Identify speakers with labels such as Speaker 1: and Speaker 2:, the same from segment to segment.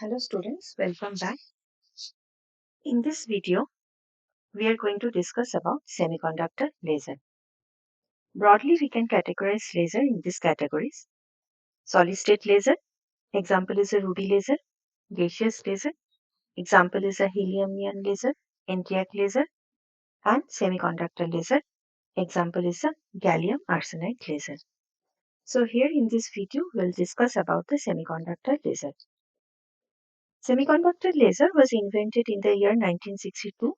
Speaker 1: Hello students, welcome back. In this video, we are going to discuss about semiconductor laser. Broadly, we can categorize laser in these categories. Solid state laser, example is a ruby laser. Gaseous laser, example is a helium neon laser, NTAC laser. And semiconductor laser, example is a gallium arsenide laser. So here in this video, we'll discuss about the semiconductor laser. Semiconductor laser was invented in the year 1962.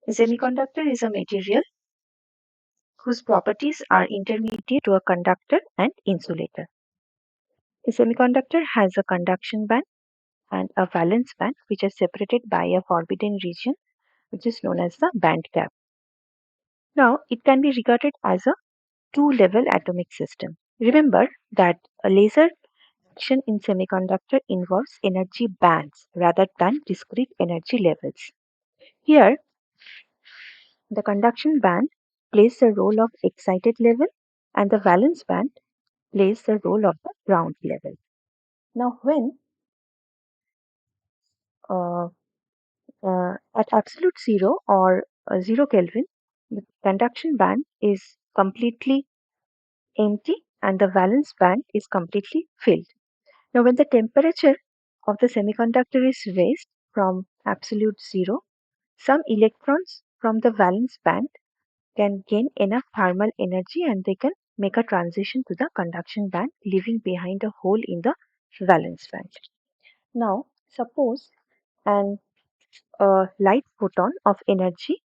Speaker 1: A semiconductor is a material whose properties are intermediate to a conductor and insulator. A semiconductor has a conduction band and a valence band which are separated by a forbidden region which is known as the band gap. Now, it can be regarded as a two-level atomic system. Remember that a laser action in semiconductor involves energy bands rather than discrete energy levels. Here, the conduction band plays the role of excited level and the valence band plays the role of the ground level. Now, when uh, at absolute zero or 0 Kelvin, the conduction band is completely empty and the valence band is completely filled. Now, when the temperature of the semiconductor is raised from absolute zero, some electrons from the valence band can gain enough thermal energy and they can make a transition to the conduction band, leaving behind a hole in the valence band. Now, suppose an light photon of energy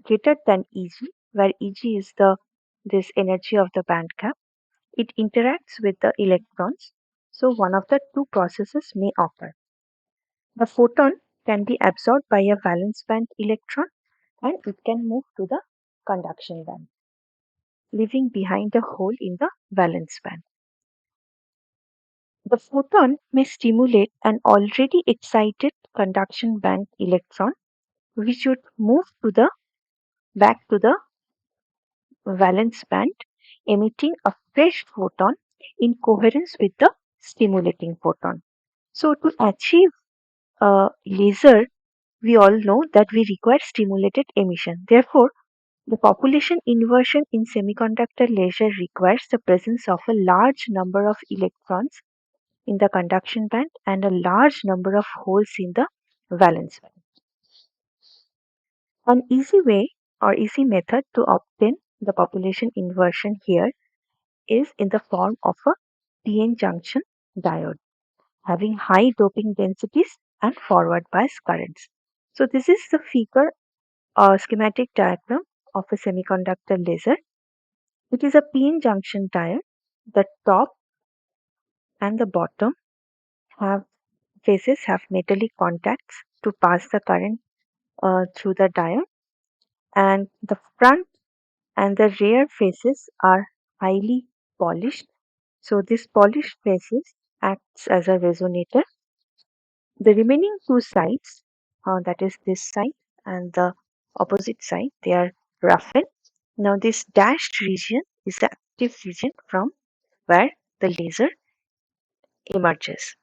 Speaker 1: greater than Eg, where Eg is the this energy of the band gap. It interacts with the electrons, so one of the two processes may occur. The photon can be absorbed by a valence band electron and it can move to the conduction band, leaving behind a hole in the valence band. The photon may stimulate an already excited conduction band electron, which would move to the back to the valence band, emitting a fresh photon in coherence with the stimulating photon. So, to achieve a laser, we all know that we require stimulated emission. Therefore, the population inversion in semiconductor laser requires the presence of a large number of electrons in the conduction band and a large number of holes in the valence band. An easy way or easy method to obtain the population inversion here is in the form of a PN junction diode having high doping densities and forward bias currents. So this is the figure or schematic diagram of a semiconductor laser. It is a PN junction diode. The top and the bottom have faces have metallic contacts to pass the current through the diode, and the front and the rear faces are highly polished. So these polished faces acts as a resonator. The remaining two sides, that is this side and the opposite side, they are roughened. Now this dashed region is the active region from where the laser emerges.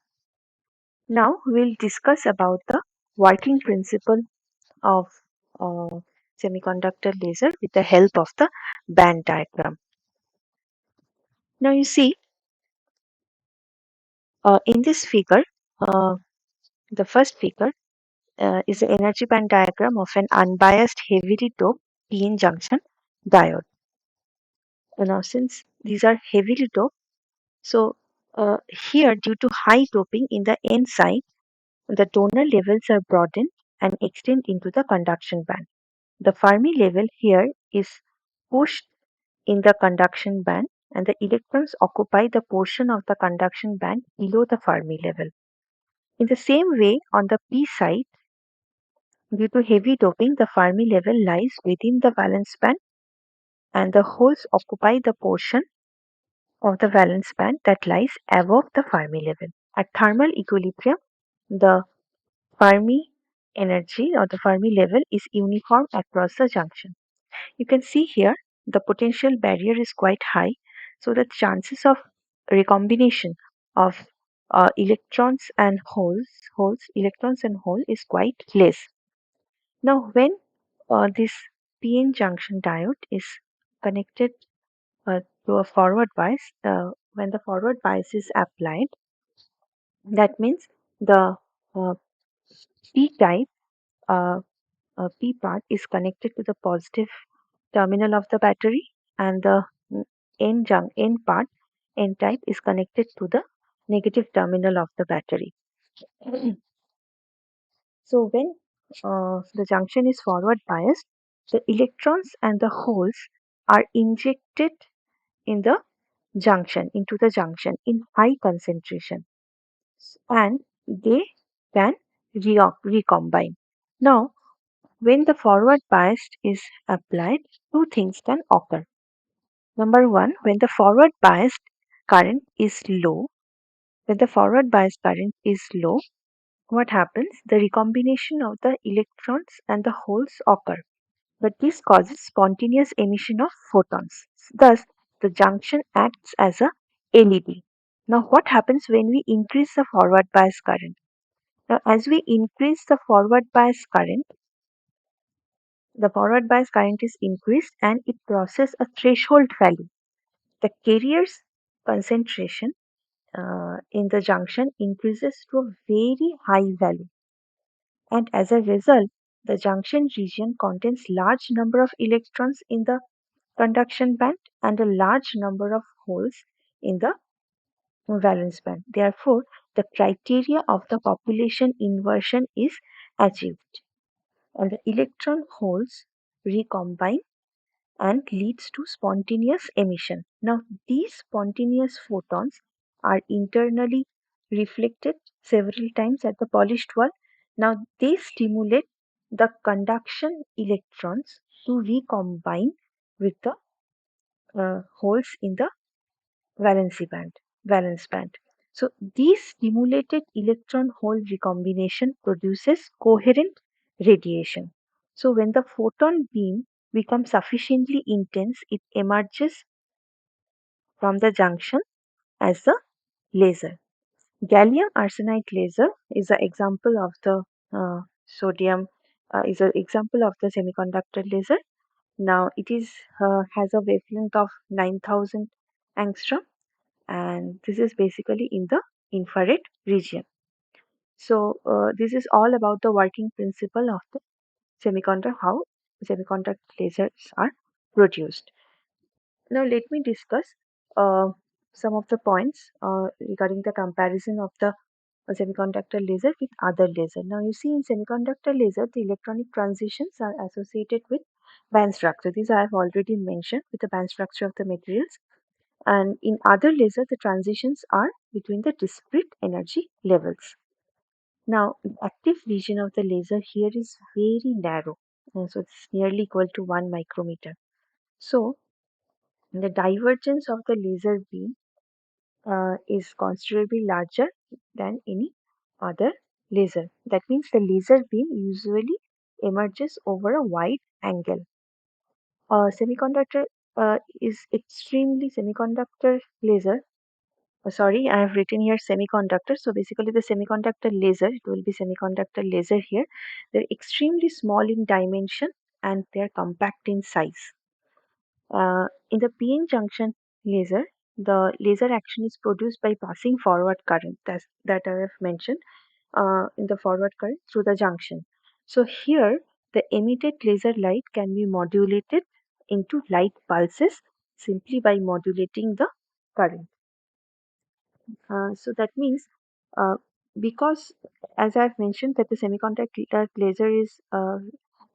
Speaker 1: Now we'll discuss about the working principle of uh, semiconductor laser with the help of the band diagram. Now you see in this figure, uh, the first figure is the energy band diagram of an unbiased heavily doped PN junction diode. Now since these are heavily doped, so here due to high doping in the N side, the donor levels are broadened and extend into the conduction band. The Fermi level here is pushed in the conduction band and the electrons occupy the portion of the conduction band below the Fermi level. In the same way, on the p side, due to heavy doping, the Fermi level lies within the valence band and the holes occupy the portion of the valence band that lies above the Fermi level. At thermal equilibrium, the Fermi energy or the Fermi level is uniform across the junction. You can see here the potential barrier is quite high, so the chances of recombination of electrons and electrons and hole is quite less. Now, when this PN junction diode is connected to a forward bias, when the forward bias is applied, that means the uh, P type, uh, P part is connected to the positive terminal of the battery, and the N part, N type, is connected to the negative terminal of the battery. So when the junction is forward biased, the electrons and the holes are injected in the into the junction in high concentration, and they can recombine. Now, when the forward bias is applied, two things can occur. Number one, when the forward biased current is low, when the forward bias current is low, what happens? The recombination of the electrons and the holes occur, but this causes spontaneous emission of photons. Thus, the junction acts as a LED. Now, what happens when we increase the forward bias current? Now, as we increase the forward bias current is increased and it crosses a threshold value. The carrier's concentration in the junction increases to a very high value, and as a result, the junction region contains large number of electrons in the conduction band and a large number of holes in the valence band. Therefore, the criteria of the population inversion is achieved, and the electron holes recombine and leads to spontaneous emission. Now, these spontaneous photons are internally reflected several times at the polished wall. Now, they stimulate the conduction electrons to recombine with the holes in the valence band. So, these stimulated electron hole recombination produces coherent radiation. So, when the photon beam becomes sufficiently intense, it emerges from the junction as the laser. Gallium arsenide laser is an example of the sodium is an example of the semiconductor laser. Now it is has a wavelength of 9000 angstrom, and this is basically in the infrared region. So this is all about the working principle of the semiconductor, how semiconductor lasers are produced. Now let me discuss some of the points regarding the comparison of the semiconductor laser with other laser. Now you see in semiconductor laser, the electronic transitions are associated with band structure. These I have already mentioned with the band structure of the materials. And in other laser, the transitions are between the discrete energy levels. Now, the active region of the laser here is very narrow. So it's nearly equal to 1 micrometer. So the divergence of the laser beam is considerably larger than any other laser. That means the laser beam usually emerges over a wide angle. Semiconductor is extremely semiconductor laser. Sorry, I have written here semiconductor. So basically, the semiconductor laser, it will be semiconductor laser here. They're extremely small in dimension and they're compact in size. In the PN junction laser, the laser action is produced by passing forward current that I have mentioned in the forward current through the junction. So here the emitted laser light can be modulated into light pulses simply by modulating the current. So that means uh, because as I've mentioned that the semiconductor laser is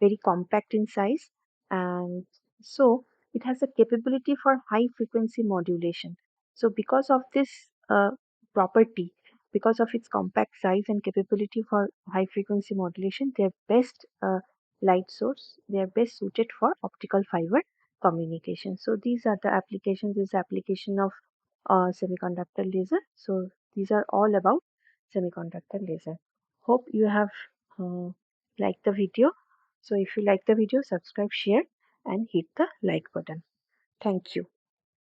Speaker 1: very compact in size, and so it has a capability for high frequency modulation. So because of this property, because of its compact size and capability for high frequency modulation, they are best light source. They are best suited for optical fiber communication. So these are the applications. This application of semiconductor laser. So these are all about semiconductor laser. Hope you have uh, liked the video. So if you like the video, subscribe, share, and hit the like button. Thank you.